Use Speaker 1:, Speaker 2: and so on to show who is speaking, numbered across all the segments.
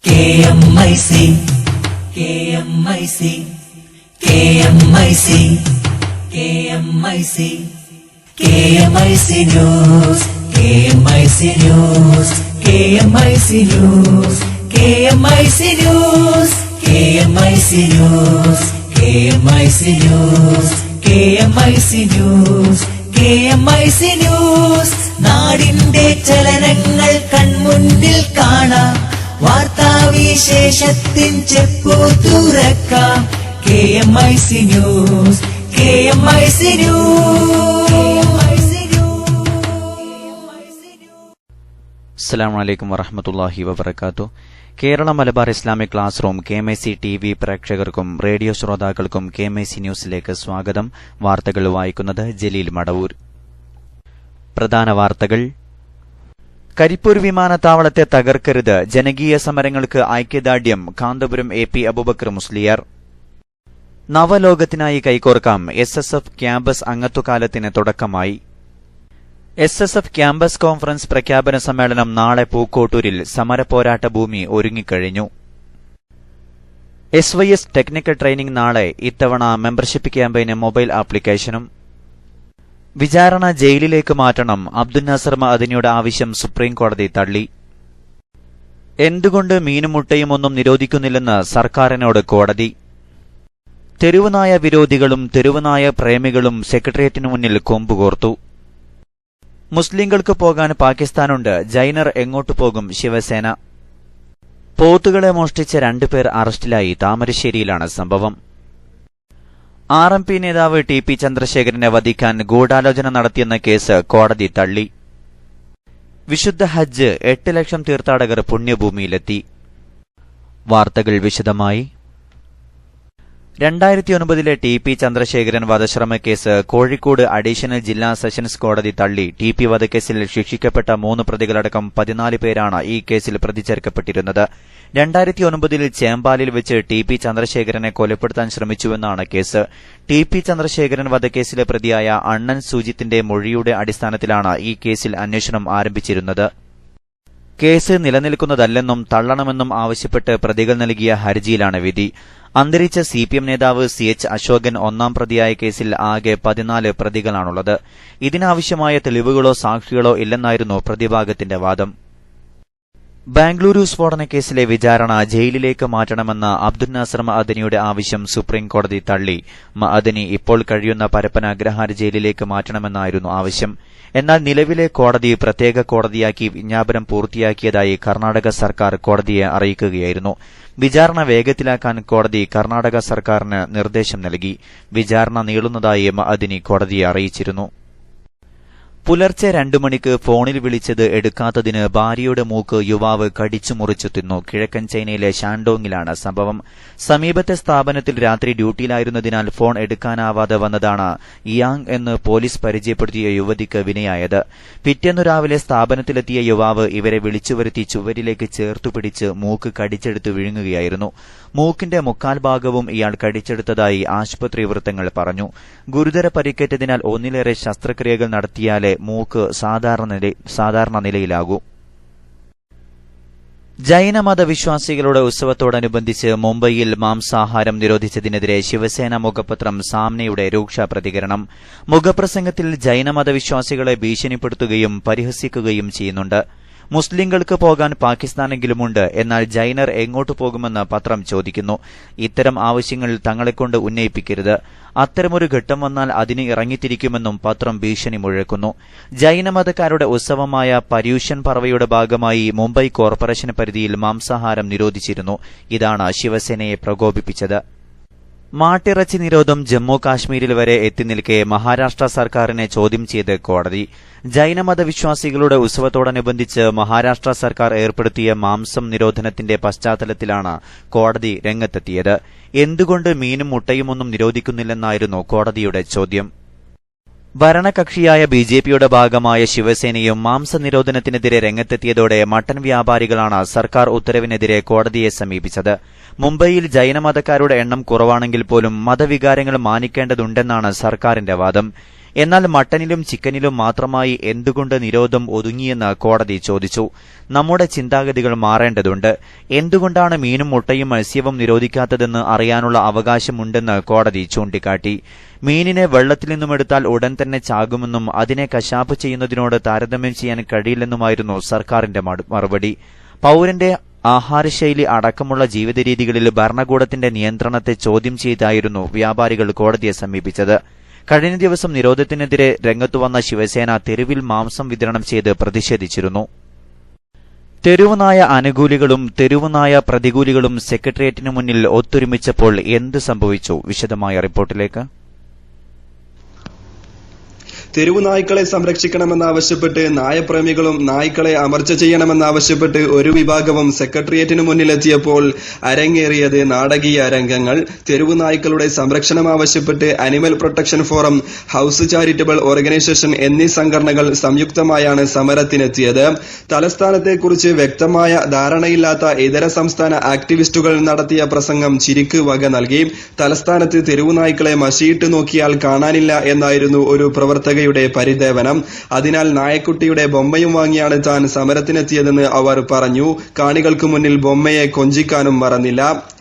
Speaker 1: KMIC KMIC KMIC KMIC KMIC News KMIC News KMIC News KMIC News KMIC News KMIC News KMIC News KMIC News നാടിന്റെ ചലനങ്ങൾ കൺമുന്നിൽ കാണാം വാർത്താവിശേഷത്തിൻ ചെപ്പു തുറക്കാം KMIC News KMIC News.
Speaker 2: അസ്സലാമു അലൈക്കും വറഹ്മത്തുള്ളാഹി വബറകാതുഹു. Kerala Malabar Islamic class room KMIC TV പ്രേക്ഷകർക്കും റേഡിയോ ശ്രോതാക്കൾക്കും KMIC ന്യൂസിലേക്ക് സ്വാഗതം. വാർത്തകൾ വായിക്കുന്നത് ജലീൽ മടവൂർ. പ്രധാന വാർത്തകൾ. കരിപ്പൂർ വിമാനത്താവളത്തെ തകർക്കരുത്, ജനകീയ സമരങ്ങൾക്ക് ഐക്യദാർഢ്യം, കാന്തപുരം AP അബൂബക്കർ മുസ്ലിയാർ. നവലോകത്തിനായി കൈകോർക്കാം, SSF ക്യാമ്പസ് അംഗത്വകാലത്തിന് തുടക്കമായി. SSF ക്യാമ്പസ് കോൺഫറൻസ് പ്രഖ്യാപന സമ്മേളനം നാളെ പൂക്കോട്ടൂരിൽ. സമരപോരാട്ട ഭൂമി ഒരുങ്ങിക്കഴിഞ്ഞു. SYS ടെക്നിക്കൽ ട്രെയിനിംഗ് നാളെ. ഇത്തവണ മെമ്പർഷിപ്പ് ക്യാമ്പയിന് മൊബൈൽ ആപ്ലിക്കേഷനും. വിചാരണ ജയിലിലേക്ക് മാറ്റണം, അബ്ദുൽ നാസർ മഅദനിയുടെ ആവശ്യം സുപ്രീംകോടതി തള്ളി. എന്തുകൊണ്ട് മീനും മുട്ടയും ഒന്നും നിരോധിക്കുന്നില്ലെന്ന് സർക്കാരിനോട് കോടതി. തെരുവുനായ വിരോധികളും തെരുവുനായ പ്രേമികളും സെക്രട്ടേറിയറ്റിനു മുന്നിൽ കൊമ്പുകോർത്തു. മുസ്ലിങ്ങൾക്ക് പോകാൻ പാകിസ്ഥാനുണ്ട്, ജൈനർ എങ്ങോട്ടു പോകും ശിവസേന. പോത്തുകളെ മോഷ്ടിച്ച 2 പേർ അറസ്റ്റിലായി. താമരശ്ശേരിയിലാണ് സംഭവം. RMP നേതാവ് TP ചന്ദ്രശേഖരനെ വധിക്കാൻ ഗൂഢാലോചന നടത്തിയെന്ന കേസ് കോടതി തള്ളി. വിശുദ്ധ ഹജ്ജ് 8 ലക്ഷം തീർത്ഥാടകർ പുണ്യഭൂമിയിലെത്തി. വാർത്തകൾ വിശദമായി. 2009 TP ചന്ദ്രശേഖരൻ വധശ്രമക്കേസ് കോഴിക്കോട് അഡീഷണൽ ജില്ലാ സെഷൻസ് കോടതി തള്ളി. TP വധക്കേസിൽ ശിക്ഷിക്കപ്പെട്ട 3 പ്രതികളടക്കം 14 പേരാണ് ഈ കേസിൽ പ്രതി ചേർക്കപ്പെട്ടിരുന്നത്. 2009 ചേമ്പാലിൽ വെച്ച് TP ചന്ദ്രശേഖരനെ കൊലപ്പെടുത്താൻ ശ്രമിച്ചുവെന്നാണ് കേസ്. TP ചന്ദ്രശേഖരൻ വധക്കേസിലെ പ്രതിയായ അണ്ണൻ സുജിത്തിന്റെ മൊഴിയുടെ അടിസ്ഥാനത്തിലാണ് ഈ കേസിൽ അന്വേഷണം ആരംഭിച്ചിരുന്നത്. കേസ് നിലനിൽക്കുന്നതല്ലെന്നും തള്ളണമെന്നും ആവശ്യപ്പെട്ട് പ്രതികൾ നൽകിയ ഹർജിയിലാണ് വിധി. അന്തരിച്ച CPM നേതാവ് CH അശോകൻ 1ാം പ്രതിയായ കേസിൽ ആകെ 14 പ്രതികളാണുള്ളത്. ഇതിനാവശ്യമായ തെളിവുകളോ സാക്ഷികളോ ഇല്ലെന്നായിരുന്നു പ്രതിഭാഗത്തിന്റെ വാദം. ബാംഗ്ലൂരു സ്ഫോടനക്കേസിലെ വിചാരണ ജയിലിലേക്ക് മാറ്റണമെന്ന അബ്ദുൽ നാസർ മഅദനിയുടെ ആവശ്യം സുപ്രീംകോടതി തള്ളി. മഅദനി ഇപ്പോൾ കഴിയുന്ന പരപ്പന അഗ്രഹാര ജയിലിലേക്ക് മാറ്റണമെന്നായിരുന്നു ആവശ്യം. എന്നാൽ നിലവിലെ കോടതി പ്രത്യേക കോടതിയാക്കി വിജ്ഞാപനം പൂർത്തിയാക്കിയതായി കർണാടക സർക്കാർ കോടതിയെ അറിയിക്കുകയായിരുന്നു. വിചാരണ വേഗത്തിലാക്കാൻ കോടതി കർണാടക സർക്കാരിന് നിർദ്ദേശം നൽകി. വിചാരണ നീളുന്നതായി മഅദനി കോടതിയെ അറിയിച്ചിരുന്നു. പുലർച്ചെ 2 മണിക്ക് ഫോണിൽ വിളിച്ചത് എടുക്കാത്തതിന് ഭാര്യയുടെ മൂക്ക് യുവാവ് കടിച്ചു മുറിച്ചു തിന്നു. കിഴക്കൻ ചൈനയിലെ ഷാൻഡോങ്ങിലാണ് സംഭവം. സമീപത്തെ സ്ഥാപനത്തിൽ രാത്രി ഡ്യൂട്ടിയിലായിരുന്നതിനാൽ ഫോൺ എടുക്കാനാവാതെ വന്നതാണ് യാങ് എന്ന് പോലീസ് പരിചയപ്പെടുത്തിയ യുവതിക്ക് വിനയായത്. പിറ്റേന്നു രാവിലെ സ്ഥാപനത്തിലെത്തിയ യുവാവ് ഇവരെ വിളിച്ചുവരുത്തി ചുവരിലേക്ക് ചേർത്തുപിടിച്ച് മൂക്ക് കടിച്ചെടുത്ത് വിഴുങ്ങുകയായിരുന്നു. മൂക്കിന്റെ 3/4 ഭാഗവും ഇയാൾ കടിച്ചെടുത്തതായി ആശുപത്രി വൃത്തങ്ങൾ പറഞ്ഞു. ഗുരുതര പരിക്കേറ്റതിനാൽ ഒന്നിലേറെ ശസ്ത്രക്രിയകൾ നടത്തിയാലേ മൂക്ക് സാധാരണ നിലയിലാകൂ. ജൈനമത വിശ്വാസികളുടെ ഉത്സവത്തോടനുബന്ധിച്ച് മുംബൈയിൽ മാംസാഹാരം നിരോധിച്ചതിനെതിരെ ശിവസേന മുഖപത്രം സാമ്നയുടെ രൂക്ഷ പ്രതികരണം. മുഖപ്രസംഗത്തിൽ ജൈനമത വിശ്വാസികളെ ഭീഷണിപ്പെടുത്തുകയും പരിഹസിക്കുകയും ചെയ്യുന്നുണ്ട്. മുസ്ലിങ്ങൾക്ക് പോകാൻ പാകിസ്ഥാനെങ്കിലുമുണ്ട്, എന്നാൽ ജൈനർ എങ്ങോട്ടു പോകുമെന്ന് പത്രം ചോദിക്കുന്നു. ഇത്തരം ആവശ്യങ്ങൾ തങ്ങളെക്കൊണ്ട് ഉന്നയിപ്പിക്കരുത്. അത്തരമൊരു ഘട്ടം വന്നാൽ അതിന് ഇറങ്ങിത്തിരിക്കുമെന്നും പത്രം ഭീഷണി മുഴക്കുന്നു. ജൈനമതക്കാരുടെ ഉത്സവമായ പര്യൂഷൻ പർവയുടെ ഭാഗമായി മുംബൈ കോർപ്പറേഷൻ പരിധിയിൽ മാംസാഹാരം നിരോധിച്ചിരുന്നു. ഇതാണ് ശിവസേനയെ പ്രകോപിപ്പിച്ചത്. മാട്ടിറച്ചി നിരോധം ജമ്മു കാശ്മീരിൽ വരെ എത്തിനിൽക്കെ മഹാരാഷ്ട്ര സർക്കാരിനെ ചോദ്യം ചെയ്ത് കോടതി. ജൈനമത വിശ്വാസികളുടെ ഉത്സവത്തോടനുബന്ധിച്ച് മഹാരാഷ്ട്ര സർക്കാർ ഏർപ്പെടുത്തിയ മാംസം നിരോധനത്തിന്റെ പശ്ചാത്തലത്തിലാണ് കോടതി രംഗത്തെത്തിയത്. എന്തുകൊണ്ട് മീനും മുട്ടയുമൊന്നും നിരോധിക്കുന്നില്ലെന്നായിരുന്നു കോടതിയുടെ ചോദ്യം. ഭരണകക്ഷിയായ BJPയുടെ ഭാഗമായ ശിവസേനയും മാംസനിരോധനത്തിനെതിരെ രംഗത്തെത്തിയതോടെ മട്ടൻ വ്യാപാരികളാണ് സർക്കാർ ഉത്തരവിനെതിരെ കോടതിയെ സമീപിച്ചത്. മുംബൈയിൽ ജൈനമതക്കാരുടെ എണ്ണം കുറവാണെങ്കിൽ പോലും മതവികാരങ്ങൾ മാനിക്കേണ്ടതുണ്ടെന്നാണ് സർക്കാരിന്റെ വാദം. എന്നാൽ മട്ടനിലും ചിക്കനിലും മാത്രമായി എന്തുകൊണ്ട് നിരോധം ഒതുങ്ങിയെന്ന് കോടതി ചോദിച്ചു. നമ്മുടെ ചിന്താഗതികൾ മാറേണ്ടതുണ്ട്. എന്തുകൊണ്ടാണ് മീനും മുട്ടയും മത്സ്യവും നിരോധിക്കാത്തതെന്ന് അറിയാനുള്ള അവകാശമുണ്ടെന്ന് കോടതി ചൂണ്ടിക്കാട്ടി. മീനിനെ വെള്ളത്തിൽ നിന്നുമെടുത്താൽ ഉടൻ തന്നെ ചാകുമെന്നും അതിനെ കശാപ്പ് ചെയ്യുന്നതിനോട് താരതമ്യം ചെയ്യാൻ കഴിയില്ലെന്നുമായിരുന്നു സർക്കാരിന്റെ മറുപടി. പൌരന്റെ ആഹാരശൈലി അടക്കമുള്ള ജീവിതരീതികളിൽ ഭരണകൂടത്തിന്റെ നിയന്ത്രണത്തെ ചോദ്യം ചെയ്തായിരുന്നു വ്യാപാരികൾ കോടതിയെ സമീപിച്ചത്. കഴിഞ്ഞ ദിവസം നിരോധത്തിനെതിരെ രംഗത്തുവന്ന ശിവസേന തെരുവിൽ മാംസം വിതരണം ചെയ്ത് പ്രതിഷേധിച്ചിരുന്നു. തെരുവുനായ അനുകൂലികളും തെരുവുനായ പ്രതികൂലികളും സെക്രട്ടേറിയറ്റിനു മുന്നിൽ ഒത്തൊരുമിച്ചപ്പോൾ എന്ത് സംഭവിച്ചു? വിശദമായ റിപ്പോർട്ടിലേക്ക്.
Speaker 3: തെരുവുനായ്ക്കളെ സംരക്ഷിക്കണമെന്നാവശ്യപ്പെട്ട് നായപ്രേമികളും നായ്ക്കളെ അമർച്ച ചെയ്യണമെന്നാവശ്യപ്പെട്ട് ഒരു വിഭാഗവും സെക്രട്ടേറിയറ്റിനു മുന്നിലെത്തിയപ്പോൾ അരങ്ങേറിയത് നാടകീയ രംഗങ്ങൾ. തെരുവുനായ്ക്കളുടെ സംരക്ഷണം ആവശ്യപ്പെട്ട് animal protection forum, house charitable organisation എന്നീ സംഘടനകൾ സംയുക്തമായാണ് സമരത്തിനെത്തിയത്. തലസ്ഥാനത്തെക്കുറിച്ച് വ്യക്തമായ ധാരണയില്ലാത്ത ഇതര സംസ്ഥാന ആക്ടിവിസ്റ്റുകൾ നടത്തിയ പ്രസംഗം ചിരിക്ക് വക നൽകി. തലസ്ഥാനത്ത് തെരുവുനായ്ക്കളെ മഷിയിട്ട് നോക്കിയാൽ കാണാനില്ല എന്നായിരുന്നു ഒരു പ്രവർത്തകയുടെ പരിദേവനം. അതിനാൽ നായക്കുട്ടിയുടെ ബൊമ്മയും വാങ്ങിയാണ് താൻ സമരത്തിനെത്തിയതെന്ന് അവർ പറഞ്ഞു. കാണികൾക്ക് മുന്നിൽ ബൊമ്മയെ കൊഞ്ചിക്കാനും മറന്നില്ല.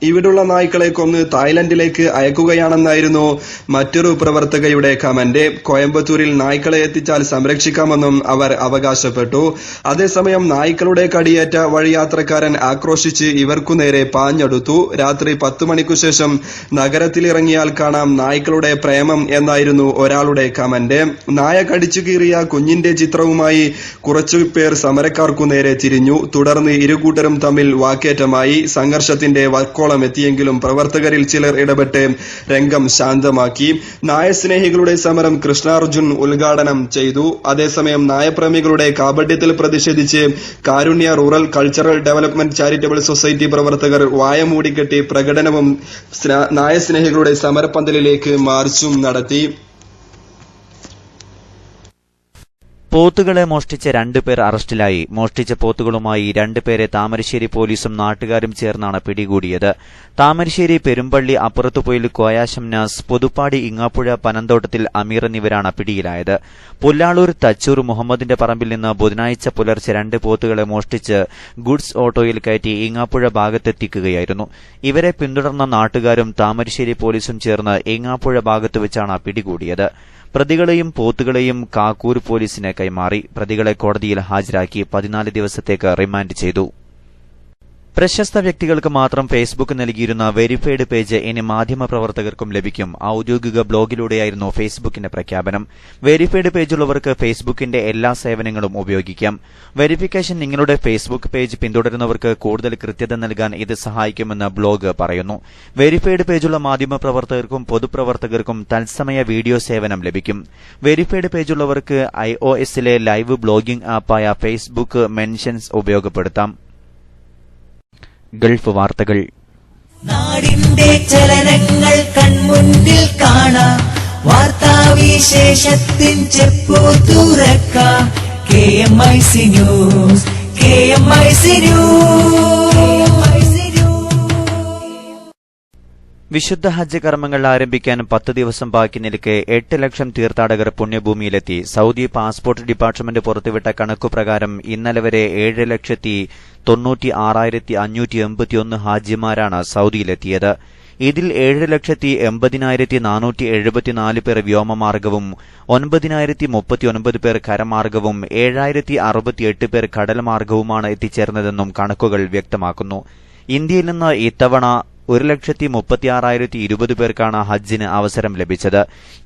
Speaker 3: ഇവിടുള്ള നായ്ക്കളെ കൊന്ന് തായ്ലൻഡിലേക്ക് അയക്കുകയാണെന്നായിരുന്നു മറ്റൊരു പ്രവർത്തകയുടെ കമന്റ്. കോയമ്പത്തൂരിൽ നായ്ക്കളെ എത്തിച്ചാൽ സംരക്ഷിക്കാമെന്നും അവർ അവകാശപ്പെട്ടു. അതേസമയം നായ്ക്കളുടെ കടിയേറ്റ വഴിയാത്രക്കാരൻ ആക്രോശിച്ച് ഇവർക്കു നേരെ പാഞ്ഞെടുത്തു. രാത്രി 10 മണിക്കു ശേഷം നഗരത്തിലിറങ്ങിയാൽ കാണാം നായ്ക്കളുടെ പ്രേമം എന്നായിരുന്നു ഒരാളുടെ കമന്റ്. നായ കടിച്ചു കീറിയ കുഞ്ഞിന്റെ ചിത്രവുമായി കുറച്ചുപേർ സമരക്കാർക്കു നേരെ തിരിഞ്ഞു. തുടർന്ന് ഇരുകൂട്ടരും തമ്മിൽ വാക്കേറ്റമായി. സംഘർഷത്തിന്റെ വക്കോളം എത്തിയെങ്കിലും പ്രവർത്തകരിൽ ചിലർ ഇടപെട്ട് രംഗം ശാന്തമാക്കി. നായസ്നേഹികളുടെ സമരം കൃഷ്ണാർജുൻ ഉദ്ഘാടനം ചെയ്തു. അതേസമയം നായപ്രേമികളുടെ കാപട്യത്തിൽ പ്രതിഷേധിച്ച് Karunya rural cultural development charitable society പ്രവർത്തകർ വായ മൂടിക്കെട്ടി പ്രകടനവും നായസ്നേഹികളുടെ സമരപ്പന്തലിലേക്ക് മാർച്ചും നടത്തി.
Speaker 2: പോത്തുകളെ മോഷ്ടിച്ച 2 പേർ അറസ്റ്റിലായി. മോഷ്ടിച്ച പോത്തുകളുമായി 2 പേരെ താമരശ്ശേരി പോലീസും നാട്ടുകാരും ചേർന്നാണ് പിടികൂടിയത്. താമരശ്ശേരി പെരുമ്പള്ളി അപ്പുറത്തുപോയിൽ കോയ ഷംനാസ്, പുതുപ്പാടി ഇങ്ങാപ്പുഴ പനന്തോട്ടത്തിൽ അമീർ എന്നിവരാണ് പിടിയിലായത്. പുല്ലാളൂർ തച്ചൂർ മുഹമ്മദിന്റെ പറമ്പിൽ നിന്ന് ബുധനാഴ്ച പുലർച്ചെ 2 പോത്തുകളെ മോഷ്ടിച്ച് ഗുഡ്സ് ഓട്ടോയിൽ കയറ്റി ഇങ്ങാപ്പുഴ ഭാഗത്തെത്തിക്കുകയായിരുന്നു. ഇവരെ പിന്തുടർന്ന നാട്ടുകാരും താമരശ്ശേരി പോലീസും ചേർന്ന് ഇങ്ങാപ്പുഴ ഭാഗത്ത് വെച്ചാണ് പിടികൂടിയത്. പ്രതികളെയും പോത്തുകളെയും കാക്കൂർ പോലീസിന് കൈമാറി. പ്രതികളെ കോടതിയിൽ ഹാജരാക്കി 14 ദിവസത്തേക്ക് റിമാൻഡ് ചെയ്തു. പ്രശസ്ത വ്യക്തികൾക്ക് മാത്രം ഫേസ്ബുക്ക് നൽകിയിരുന്ന വെരിഫൈഡ് പേജ് ഇനി മാധ്യമപ്രവർത്തകർക്കും ലഭിക്കും. ഔദ്യോഗിക ബ്ലോഗിലൂടെയായിരുന്നു ഫേസ്ബുക്കിന്റെ പ്രഖ്യാപനം. വെരിഫൈഡ് പേജുള്ളവർക്ക് ഫേസ്ബുക്കിന്റെ എല്ലാ സേവനങ്ങളും ഉപയോഗിക്കാം. വെരിഫിക്കേഷൻ നിങ്ങളുടെ ഫേസ്ബുക്ക് പേജ് പിന്തുടരുന്നവർക്ക് കൂടുതൽ കൃത്യത നൽകാൻ ഇത് സഹായിക്കുമെന്ന് ബ്ലോഗ് പറയുന്നു. വെരിഫൈഡ് പേജുള്ള മാധ്യമപ്രവർത്തകർക്കും പൊതുപ്രവർത്തകർക്കും തത്സമയ വീഡിയോ സേവനം ലഭിക്കും. വെരിഫൈഡ് പേജുള്ളവർക്ക് iOSലെ ലൈവ് ബ്ലോഗിംഗ് ആപ്പായ ഫേസ്ബുക്ക് മെൻഷൻസ് ഉപയോഗപ്പെടുത്താം. ഗൾഫ് വാർത്തകൾ.
Speaker 1: നാടിന്റെ ചലനങ്ങൾ കൺമുന്നിൽ കാണാം. വാർത്താവിശേഷത്തിൻ ചെപ്പു തുറക്കാം. KMIC news, KMIC news.
Speaker 2: വിശുദ്ധ ഹജ്ജ് കർമ്മങ്ങൾ ആരംഭിക്കാൻ 10 ദിവസം ബാക്കി നിൽക്കെ 8 ലക്ഷം തീർത്ഥാടകർ പുണ്യഭൂമിയിലെത്തി. സൌദി പാസ്പോർട്ട് ഡിപ്പാർട്ട്മെന്റ് പുറത്തുവിട്ട കണക്കുപ്രകാരം ഇന്നലെ വരെ 7,96,581 ഹാജിമാരാണ് സൌദിയിലെത്തിയത്. ഇതിൽ 7,80,474 പേർ വ്യോമമാർഗവും 9,039 പേർ കരമാർഗവും 7,068 പേർ കടൽമാർഗവുമാണ് എത്തിച്ചേർന്നതെന്നും കണക്കുകൾ വ്യക്തമാക്കുന്നു. ഇന്ത്യയിൽ നിന്ന് ഇത്തവണ 1,36,020 പേർക്കാണ് ഹജ്ജിന് അവസരം ലഭിച്ചത്.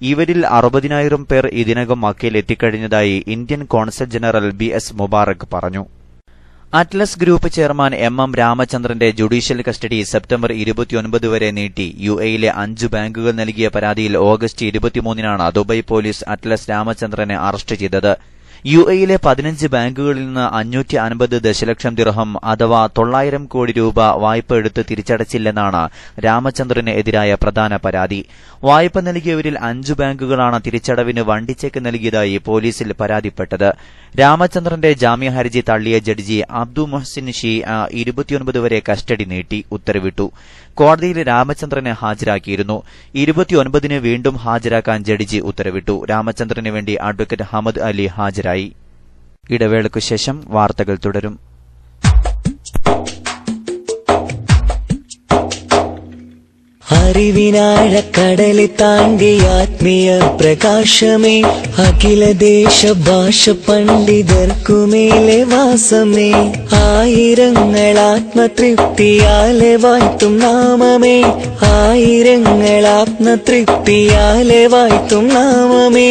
Speaker 2: ഇവരിൽ 60,000 പേർ ഇതിനകം മക്കയിൽ എത്തിക്കഴിഞ്ഞതായി ഇന്ത്യൻ കോൺസൽ ജനറൽ BS മുബാറക് പറഞ്ഞു. അറ്റ്ലസ് ഗ്രൂപ്പ് ചെയർമാൻ MM രാമചന്ദ്രന്റെ ജുഡീഷ്യൽ കസ്റ്റഡി സെപ്റ്റംബർ 29 വരെ നീട്ടി. UAEയിലെ 5 ബാങ്കുകൾ നൽകിയ പരാതിയിൽ ഓഗസ്റ്റ് 23-നാണ് ദുബായ് പോലീസ് അറ്റ്ലസ് രാമചന്ദ്രനെ അറസ്റ്റ് ചെയ്തത്. UAEയിലെ 15 ബാങ്കുകളിൽ നിന്ന് 550 ദശലക്ഷം ദിർഹം അഥവാ 900 കോടി രൂപ വായ്പ എടുത്ത് തിരിച്ചടച്ചില്ലെന്നാണ് രാമചന്ദ്രന് എതിരായ പ്രധാന പരാതി. വായ്പ നൽകിയവരിൽ 5 ബാങ്കുകളാണ് തിരിച്ചടവിന് വണ്ടിച്ചെക്ക് നൽകിയതായി പോലീസിൽ പരാതിപ്പെട്ടത്. രാമചന്ദ്രന്റെ ജാമ്യ ഹർജി തള്ളിയ ജഡ്ജി അബ്ദു മുഹ്സിൻ ഷീ 29 വരെ കസ്റ്റഡി നീട്ടി ഉത്തരവിട്ടു. കോടതിയിൽ രാമചന്ദ്രനെ ഹാജരാക്കിയിരുന്നു. 29-ന് വീണ്ടും ഹാജരാക്കാൻ ജഡ്ജി ഉത്തരവിട്ടു. രാമചന്ദ്രന് വേണ്ടി അഡ്വക്കേറ്റ് ഹമദ് അലി ഹാജരായി. ഇടവേളയ്ക്കു ശേഷം വാർത്തകൾ തുടരും.
Speaker 1: അറിവിനാഴക്കടല് താണ്ടി ആത്മീയ പ്രകാശമേ, അഖില ദേശ ഭാഷ പണ്ഡിതർക്കുമേലെ വാസമേ, ആയിരങ്ങൾ ആത്മതൃപ്തിയാലെ വാഴ്ത്തും നാമമേ, ആയിരങ്ങൾ ആത്മതൃപ്തിയാലെ വാഴ്ത്തും നാമമേ,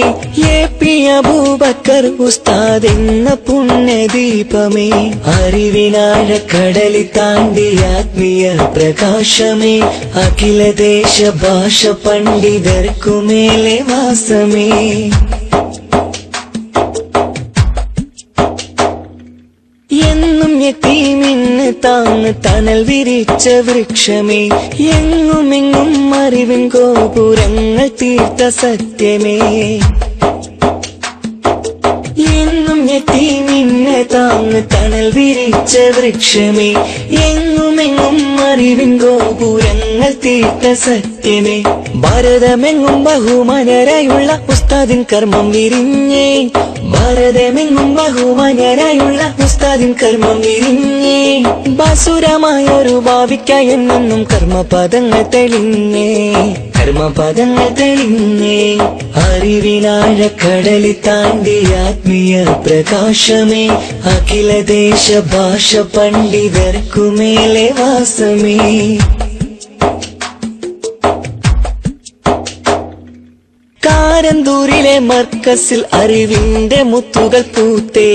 Speaker 1: AP അബൂബക്കർ ഉസ്താദ് എന്ന പുണ്യദീപമേ, അറിവിനാഴക്കടല് താണ്ടി ആത്മീയ പ്രകാശമേ, അഖില ദേശ ഭാഷ പണ്ഡിതർക്കുമേലെ വാസമേ. എന്നും യതീമിന് താങ്ങ് തണൽ വിരിച്ച വൃക്ഷമേ, എങ്ങുമെങ്ങും അറിവിൻ ഗോപുരങ്ങൾ തീർത്ത സത്യമേ, എന്നും യതീമിന് താങ്ങ് തണൽ വിരിച്ച വൃക്ഷമേ, എങ്ങുമെങ്ങും അറിവിൻ ഗോപുരങ്ങൾ തീർത്ത സത്യമേ, ഭാരതമെങ്ങും ബഹുമാനരായുള്ള ഉസ്താദിൻ കർമ്മം വിരിഞ്ഞേ, ഭാരതമെങ്ങും ബഹുമാനരായുള്ള ഉസ്താദിൻ കർമ്മം വിരിഞ്ഞേ, ബാസുരമായൊരു ഭാവിക്കായി എന്നും കർമ്മപദങ്ങൾ തെളിഞ്ഞേ, കർമ്മപദങ്ങൾ തെളിഞ്ഞേ, അറിവിനാഴക്കടല് താണ്ടി ആത്മീയ പ്രകാശമേ, അഖില ദേശ ഭാഷ പണ്ഡിതർക്കുമേലെ വാസമേ. കാരന്തൂരിലെ മർക്കസിൽ അറിവിന്റെ മുത്തുകൾ പൂത്തേ,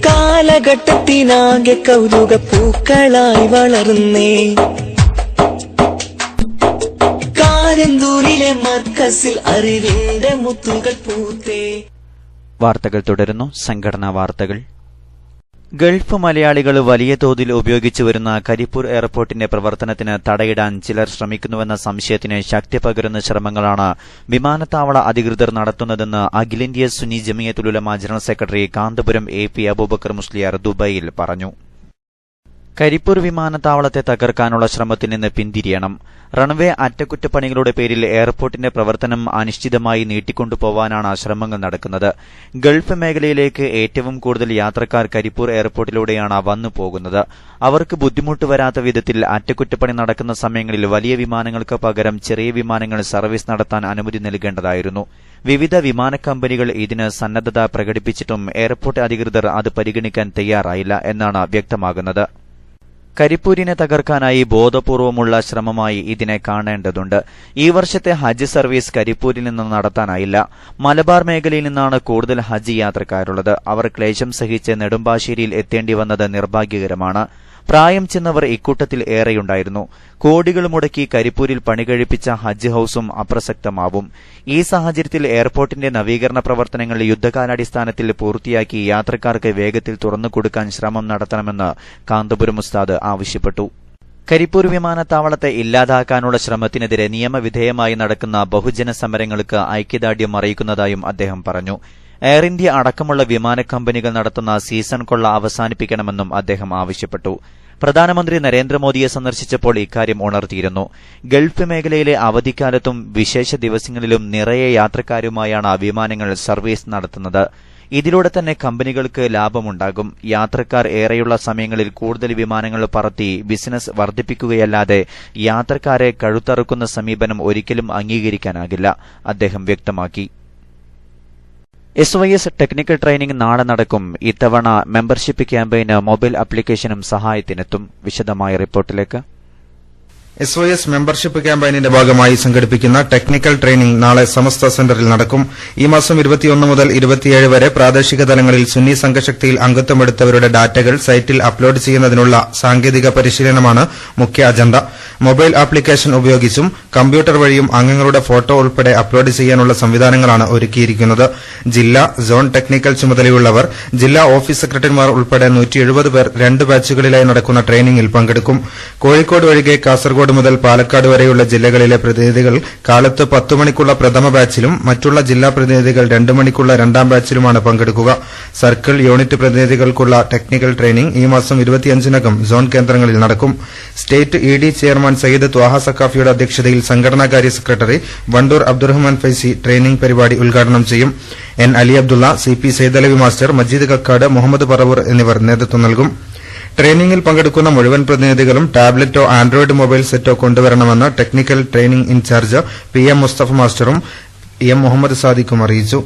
Speaker 1: കാലഘട്ടത്തിനാകെ കൗതുക പൂക്കളായി വളർന്നേ, കാരന്തൂരിലെ മർക്കസിൽ അറിവിന്റെ മുത്തുകൾ പൂത്തേ.
Speaker 2: വാർത്തകൾ തുടരുന്നു. സംഘടനാ വാർത്തകൾ. ഗൾഫ് മലയാളികൾ വലിയ തോതിൽ ഉപയോഗിച്ചു വരുന്ന കരിപ്പൂർ എയർപോർട്ടിന്റെ പ്രവർത്തനത്തിന് തടയിടാൻ ചിലർ ശ്രമിക്കുന്നുവെന്ന സംശയത്തിന് ശക്തി പകരുന്ന ശ്രമങ്ങളാണ് വിമാനത്താവള അധികൃതർ നടത്തുന്നതെന്ന് അഖിലേന്ത്യാ സുന്നി ജമിയത്തുൽ ഉലമ general secretary Kanthapuram AP Aboobacker Musliyar ദുബൈയിൽ പറഞ്ഞു. കരിപ്പൂർ വിമാനത്താവളത്തെ തകർക്കാനുള്ള ശ്രമത്തിൽ നിന്ന് പിന്തിരിയണം. റൺവേ അറ്റകുറ്റപ്പണികളുടെ പേരിൽ എയർപോർട്ടിന്റെ പ്രവർത്തനം അനിശ്ചിതമായി നീട്ടിക്കൊണ്ടുപോവാനാണ് ശ്രമങ്ങൾ നടക്കുന്നത്. ഗൾഫ് മേഖലയിലേക്ക് ഏറ്റവും കൂടുതൽ യാത്രക്കാർ കരിപ്പൂർ എയർപോർട്ടിലൂടെയാണ് വന്നു പോകുന്നത്. അവർക്ക് ബുദ്ധിമുട്ട് വരാത്ത വിധത്തിൽ അറ്റകുറ്റപ്പണി നടക്കുന്ന സമയങ്ങളിൽ വലിയ വിമാനങ്ങൾക്ക് പകരം ചെറിയ വിമാനങ്ങൾ സർവീസ് നടത്താൻ അനുമതി നൽകേണ്ടതായിരുന്നു. വിവിധ വിമാന കമ്പനികൾ ഇതിന് സന്നദ്ധത പ്രകടിപ്പിച്ചിട്ടും എയർപോർട്ട് അധികൃതർ അത് പരിഗണിക്കാൻ തയ്യാറായില്ല എന്നാണ് വ്യക്തമാകുന്നത്. കരിപ്പൂരിനെ തകർക്കാനായി ബോധപൂർവമുള്ള ശ്രമമായി ഇതിനെ കാണേണ്ടതുണ്ട്. ഈ വർഷത്തെ ഹജ്ജ് സർവീസ് കരിപ്പൂരിൽ നിന്ന് നടത്താനായില്ല. മലബാർ മേഖലയിൽ നിന്നാണ് കൂടുതൽ ഹജ്ജ് യാത്രക്കാരുള്ളത്. അവർ ക്ലേശം സഹിച്ച് നെടുമ്പാശ്ശേരിയിൽ എത്തേണ്ടി വന്നത് നിർഭാഗ്യകരമാണ്. പ്രായം ചെന്നവർ ഇക്കൂട്ടത്തിൽ ഏറെയുണ്ടായിരുന്നു. കോടികൾ മുടക്കി കരിപ്പൂരിൽ പണികഴിപ്പിച്ച ഹജ്ജ് ഹൌസും അപ്രസക്തമാവും. ഈ സാഹചര്യത്തിൽ എയർപോർട്ടിന്റെ നവീകരണ പ്രവർത്തനങ്ങൾ യുദ്ധകാലാടിസ്ഥാനത്തിൽ പൂർത്തിയാക്കി യാത്രക്കാർക്ക് വേഗത്തിൽ തുറന്നുകൊടുക്കാൻ ശ്രമം നടത്തണമെന്ന് കാന്തപുരം ഉസ്താദ് ആവശ്യപ്പെട്ടു. കരിപ്പൂർ വിമാനത്താവളത്തെ ഇല്ലാതാക്കാനുള്ള ശ്രമത്തിനെതിരെ നിയമവിധേയമായി നടക്കുന്ന ബഹുജന സമരങ്ങൾക്ക് ഐക്യദാർഢ്യം അറിയിക്കുന്നതായും അദ്ദേഹം പറഞ്ഞു. എയർ ഇന്ത്യ അടക്കമുള്ള വിമാന കമ്പനികൾ നടത്തുന്ന സീസൺ കൊള്ള അവസാനിപ്പിക്കണമെന്നും അദ്ദേഹം ആവശ്യപ്പെട്ടു. പ്രധാനമന്ത്രി നരേന്ദ്രമോദിയെ സന്ദർശിച്ചപ്പോൾ ഇക്കാര്യം ഉണർത്തിയിരുന്നു. ഗൾഫ് മേഖലയിലെ അവധിക്കാലത്തും വിശേഷ ദിവസങ്ങളിലും നിറയെ യാത്രക്കാരുമായാണ് വിമാനങ്ങൾ സർവീസ് നടത്തുന്നത്. ഇതിലൂടെ തന്നെ കമ്പനികൾക്ക് ലാഭമുണ്ടാകും. യാത്രക്കാർ ഏറെയുള്ള സമയങ്ങളിൽ കൂടുതൽ വിമാനങ്ങൾ പറത്തി ബിസിനസ് വർദ്ധിപ്പിക്കുകയല്ലാതെ യാത്രക്കാരെ കഴുത്തറുക്കുന്ന സമീപനം ഒരിക്കലും അംഗീകരിക്കാനാകില്ല, അദ്ദേഹം വ്യക്തമാക്കി. SYS ടെക്നിക്കൽ ട്രെയിനിംഗ് നാളെ നടക്കും. ഇത്തവണ മെമ്പർഷിപ്പ് ക്യാമ്പയിന് മൊബൈൽ ആപ്ലിക്കേഷനും സഹായത്തിനെത്തും. വിശദമായ റിപ്പോർട്ടിലേക്ക്.
Speaker 4: SYS മെമ്പർഷിപ്പ് ക്യാമ്പയിനിന്റെ ഭാഗമായി സംഘടിപ്പിക്കുന്ന ടെക്നിക്കൽ ട്രെയിനിംഗ് നാളെ സമസ്ത സെന്ററിൽ നടക്കും. ഈ മാസം 21 മുതൽ 27 വരെ പ്രാദേശിക തലങ്ങളിൽ സുന്നി സംഘശക്തിയിൽ അംഗത്വമെടുത്തവരുടെ ഡാറ്റകൾ സൈറ്റിൽ അപ്ലോഡ് ചെയ്യുന്നതിനുള്ള സാങ്കേതിക പരിശീലനമാണ് മുഖ്യ അജണ്ട. മൊബൈൽ ആപ്ലിക്കേഷൻ ഉപയോഗിച്ചും കമ്പ്യൂട്ടർ വഴിയും അംഗങ്ങളുടെ ഫോട്ടോ ഉൾപ്പെടെ അപ്ലോഡ് ചെയ്യാനുള്ള സംവിധാനങ്ങളാണ് ഒരുക്കിയിരിക്കുന്നത്. ജില്ലാ, സോൺ ടെക്നിക്കൽ ചുമതലയുള്ളവർ, ജില്ലാ ഓഫീസ് സെക്രട്ടറിമാർ ഉൾപ്പെടെ 170 പേർ 2 ബാച്ചുകളിലായി നടക്കുന്ന ട്രെയിനിംഗിൽ പങ്കെടുക്കും. കോഴിക്കോട് ഒഴികെ കാസർഗോഡ്, കോഴിക്കോട് മുതൽ പാലക്കാട് വരെയുള്ള ജില്ലകളിലെ പ്രതിനിധികൾ കാലത്ത് 10 മണിക്കുള്ള പ്രഥമ ബാച്ചിലും മറ്റുള്ള ജില്ലാ പ്രതിനിധികൾ 2 മണിക്കുള്ള രണ്ടാം ബാച്ചിലുമാണ് പങ്കെടുക്കുക. സർക്കിൾ യൂണിറ്റ് പ്രതിനിധികൾക്കുള്ള ടെക്നിക്കൽ ട്രെയിനിംഗ് ഈ മാസം 25-നകം സോൺ കേന്ദ്രങ്ങളിൽ നടക്കും. State ED chairman Sayyid Thwaha സഖാഫിയുടെ അധ്യക്ഷതയിൽ സംഘടനാകാര്യ സെക്രട്ടറി വണ്ടൂർ അബ്ദുറഹ്മാൻ ഫൈസി ട്രെയിനിംഗ് പരിപാടി ഉദ്ഘാടനം ചെയ്യും. N Ali Abdulla, CP Saidalavi master, Majeed Kakkad, Muhammad Paravur എന്നിവർ നേതൃത്വം നൽകും. ട്രെയിനിംഗിൽ പങ്കെടുക്കുന്ന മുഴുവൻ പ്രതിനിധികളും ടാബ്ലറ്റോ ആൻഡ്രോയിഡ് മൊബൈൽ സെറ്റോ കൊണ്ടുവരണമെന്ന് technical training in charge PM Mustafa മാസ്റ്ററും M മുഹമ്മദ് സാദിഖും അറിയിച്ചു.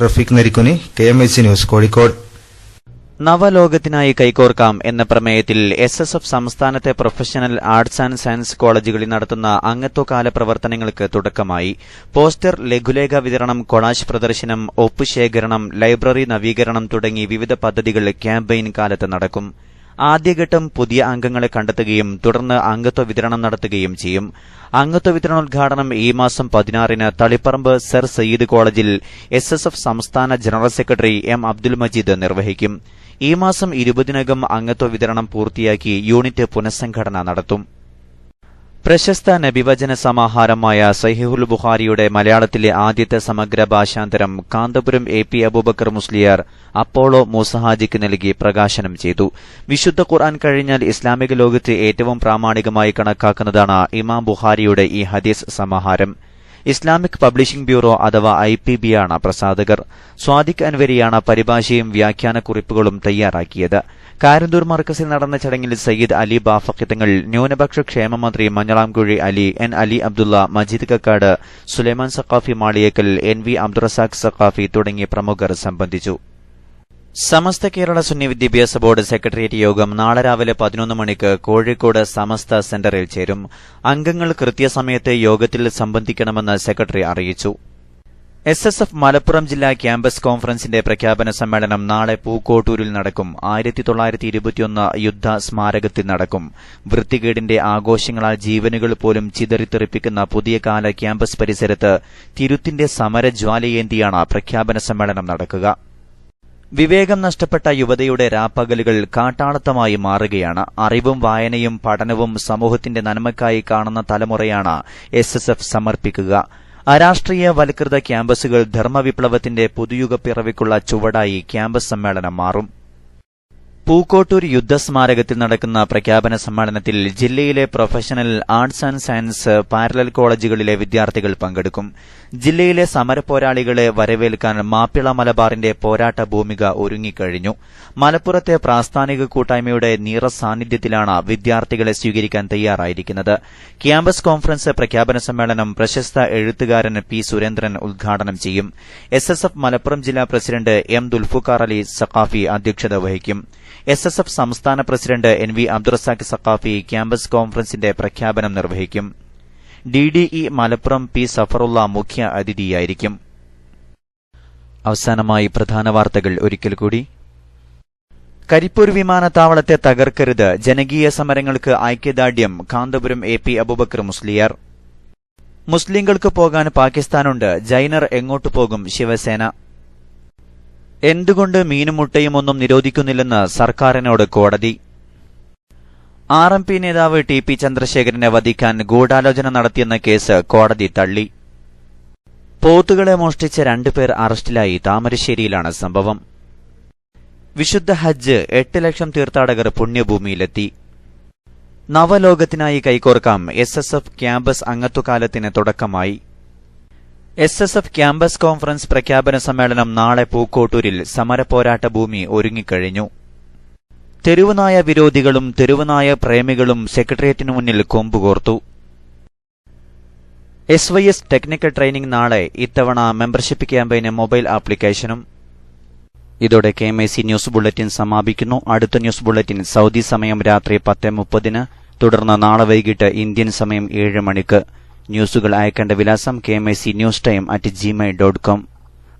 Speaker 4: Rafeeq Narikkuni, KMIC news, Kozhikode.
Speaker 2: നവലോകത്തിനായി കൈകോർക്കാം എന്ന പ്രമേയത്തിൽ SSF സംസ്ഥാനത്തെ പ്രൊഫഷണൽ ആർട്സ് ആൻഡ് സയൻസ് കോളേജുകളിൽ നടത്തുന്ന അംഗത്വകാല പ്രവർത്തനങ്ങൾക്ക് തുടക്കമായി. പോസ്റ്റർ, ലഘുലേഖ വിതരണം, കൊളാഷ് പ്രദർശനം, ഒപ്പ് ശേഖരണം, ലൈബ്രറി നവീകരണം തുടങ്ങി വിവിധ പദ്ധതികൾ ക്യാമ്പയിൻ കാലത്ത് നടക്കും. ആദ്യഘട്ടം പുതിയ അംഗങ്ങളെ കണ്ടെത്തുകയും തുടർന്ന് അംഗത്വ വിതരണം നടത്തുകയും ചെയ്യും. അംഗത്വ വിതരണോദ്ഘാടനം ഈ മാസം 16-ന് തളിപ്പറമ്പ് സർ സയ്യിദ് കോളേജിൽ SSF സംസ്ഥാന general secretary M Abdul Majeed നിർവഹിക്കും. ഈ മാസം 20-നകം അംഗത്വ വിതരണം പൂർത്തിയാക്കി യൂണിറ്റ് പുനഃസംഘടന നടത്തും. പ്രശസ്ത നബിവചന സമാഹാരമായ സഹീഹുൽ ബുഖാരിയുടെ മലയാളത്തിലെ ആദ്യത്തെ സമഗ്ര ഭാഷാന്തരം കാന്തപുരം AP അബൂബക്കർ മുസ്ലിയാർ അപ്പോളോ മൂസഹാജിക്ക് നൽകി പ്രകാശനം ചെയ്തു. വിശുദ്ധ ഖുർആൻ കഴിഞ്ഞാൽ ഇസ്ലാമിക ലോകത്ത് ഏറ്റവും പ്രാമാണികമായി കണക്കാക്കുന്നതാണ് ഇമാം ബുഖാരിയുടെ ഈ ഹദീസ് സമാഹാരം. ഇസ്ലാമിക് പബ്ലിഷിംഗ് ബ്യൂറോ അഥവാ IPB ആണ് പ്രസാധകർ. സ്വാദിഖ് അൻവരിയാണ് പരിഭാഷയും വ്യാഖ്യാനക്കുറിപ്പുകളും തയ്യാറാക്കിയത്. കാരന്തൂർ മർക്കസിൽ നടന്ന ചടങ്ങിൽ സയ്യിദ് അലി ബാഫഖി തങ്ങൾ, ന്യൂനപക്ഷ ക്ഷേമ മന്ത്രി മഞ്ഞളാംകുഴി അലി, N അലി അബ്ദുള്ള, മജീദ് കക്കാട്, സുലൈമാൻ സഖാഫി മാളിയേക്കൽ, NV അബ്ദുറസാഖ് സഖാഫി തുടങ്ങിയ പ്രമുഖർ സംബന്ധിച്ചു. സമസ്ത കേരള സുന്നി വിദ്യാഭ്യാസ ബോർഡ് സെക്രട്ടേറിയറ്റ് യോഗം നാളെ രാവിലെ 11 മണിക്ക് കോഴിക്കോട് സമസ്ത സെന്ററിൽ ചേരും. അംഗങ്ങൾ കൃത്യസമയത്ത് യോഗത്തിൽ സംബന്ധിക്കണമെന്ന് സെക്രട്ടറി അറിയിച്ചു. SSF മലപ്പുറം ജില്ലാ ക്യാമ്പസ് കോൺഫറൻസിന്റെ പ്രഖ്യാപന സമ്മേളനം നാളെ പൂക്കോട്ടൂരിൽ നടക്കും. 1921 യുദ്ധ സ്മാരകത്തിൽ നടക്കും. വൃത്തികേടിന്റെ ആഘോഷങ്ങളാൽ ജീവനുകൾ പോലും ചിതറിത്തെറിപ്പിക്കുന്ന പുതിയ കാല ക്യാമ്പസ് പരിസരത്ത് തിരുത്തിന്റെ സമരജ്വാലയേന്തിയാണ് പ്രഖ്യാപന സമ്മേളനം നടക്കുക. വിവേകം നഷ്ടപ്പെട്ട യുവതയുടെ രാപ്പകലുകൾ കാട്ടാളത്തമായി മാറുകയാണ്. അറിവും വായനയും പഠനവും സമൂഹത്തിന്റെ നന്മയ്ക്കായി കാണുന്ന തലമുറയാണ് SSF സമർപ്പിക്കുക. അരാഷ്ട്രീയവൽകൃത ക്യാമ്പസുകൾ ധർമ്മവിപ്ലവത്തിന്റെ പുതുയുഗ പിറവിക്കുള്ള ചുവടായി ക്യാമ്പസ് സമ്മേളനം മാറും. പൂക്കോട്ടൂർ യുദ്ധസ്മാരകത്തിൽ നടക്കുന്ന പ്രഖ്യാപന സമ്മേളനത്തിൽ ജില്ലയിലെ professional arts and science parallel കോളേജുകളിലെ വിദ്യാർത്ഥികൾ പങ്കെടുക്കും. ജില്ലയിലെ സമരപോരാളികളെ വരവേൽക്കാൻ മാപ്പിള മലബാറിന്റെ പോരാട്ട ഭൂമിക ഒരുങ്ങിക്കഴിഞ്ഞു. മലപ്പുറത്തെ പ്രാസ്ഥാനിക കൂട്ടായ്മയുടെ നിറസാന്നിധ്യത്തിലാണ് വിദ്യാർത്ഥികളെ സ്വീകരിക്കാൻ തയ്യാറായിരിക്കുന്നത്. ക്യാമ്പസ് കോൺഫറൻസ് പ്രഖ്യാപന സമ്മേളനം പ്രശസ്ത എഴുത്തുകാരൻ P സുരേന്ദ്രൻ ഉദ്ഘാടനം ചെയ്യും. SSF മലപ്പുറം ജില്ലാ പ്രസിഡന്റ് M ദുൽഫുഖാർ അലി സഖാഫി അധ്യക്ഷത വഹിക്കും. SSF സംസ്ഥാന president NV Abdurazak Saqafi campus കോൺഫറൻസിന്റെ പ്രഖ്യാപനം നിർവഹിക്കും. DDE മലപ്പുറം P സഫറുള്ള മുഖ്യ അതിഥിയായിരിക്കും. അവസാനമായി പ്രധാന വാർത്തകൾ ഒരിക്കൽ കൂടി. കരിപ്പൂർ വിമാനത്താവളത്തെ തകർക്കരുത്, ജനകീയ സമരങ്ങൾക്ക് ഐക്യദാർഢ്യം, കാന്തപുരം AP അബൂബക്കർ മുസ്ലിയാർ. മുസ്ലിങ്ങൾക്ക് പോകാൻ പാകിസ്ഥാനുണ്ട്, ജൈനർ എങ്ങോട്ടു പോകും ശിവസേന. എന്തുകൊണ്ട് മീനും മുട്ടയും ഒന്നും നിരോധിക്കുന്നില്ലെന്ന് സർക്കാരിനോട് കോടതി. RMP നേതാവ് TP ചന്ദ്രശേഖരനെ വധിക്കാൻ ഗൂഢാലോചന നടത്തിയെന്ന കേസ് കോടതി തള്ളി. പോത്തുകളെ മോഷ്ടിച്ച 2 പേർ അറസ്റ്റിലായി. താമരശ്ശേരിയിലാണ് സംഭവം. വിശുദ്ധ ഹജ്ജ് 8 ലക്ഷം തീർത്ഥാടകർ പുണ്യഭൂമിയിലെത്തി. നവലോകത്തിനായി കൈകോർക്കാം. SSF ക്യാമ്പസ് അംഗത്വകാലത്തിന് തുടക്കമായി. SSF ക്യാമ്പസ് കോൺഫറൻസ് പ്രഖ്യാപന സമ്മേളനം നാളെ പൂക്കോട്ടൂരിൽ. സമരപോരാട്ട ഭൂമി ഒരുങ്ങിക്കഴിഞ്ഞു. തെരുവുനായ വിരോധികളും തെരുവുനായ പ്രേമികളും സെക്രട്ടേറിയറ്റിനു മുന്നിൽ കൊമ്പുകോർത്തു. SYS ടെക്നിക്കൽ ട്രെയിനിംഗ് നാളെ. ഇത്തവണ മെമ്പർഷിപ്പ് ക്യാമ്പയിന് മൊബൈൽ ആപ്ലിക്കേഷനും. ഇതോടെ KMIC ന്യൂസ് ബുള്ളറ്റിൻ സമാപിക്കുന്നു. അടുത്ത ന്യൂസ് ബുള്ളറ്റിൻ സൌദി സമയം രാത്രി 10:30-ന്, തുടർന്ന് നാളെ വൈകിട്ട് ഇന്ത്യൻ സമയം 7 മണിക്ക്. ന്യൂസുകൾ അയക്കേണ്ട വിലാസം KMIC newstime@gmail.com.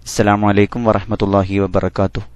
Speaker 2: അസ്സലാമു അലൈക്കും വറഹ്മത്തുള്ളാഹി വബറകാതുഹു.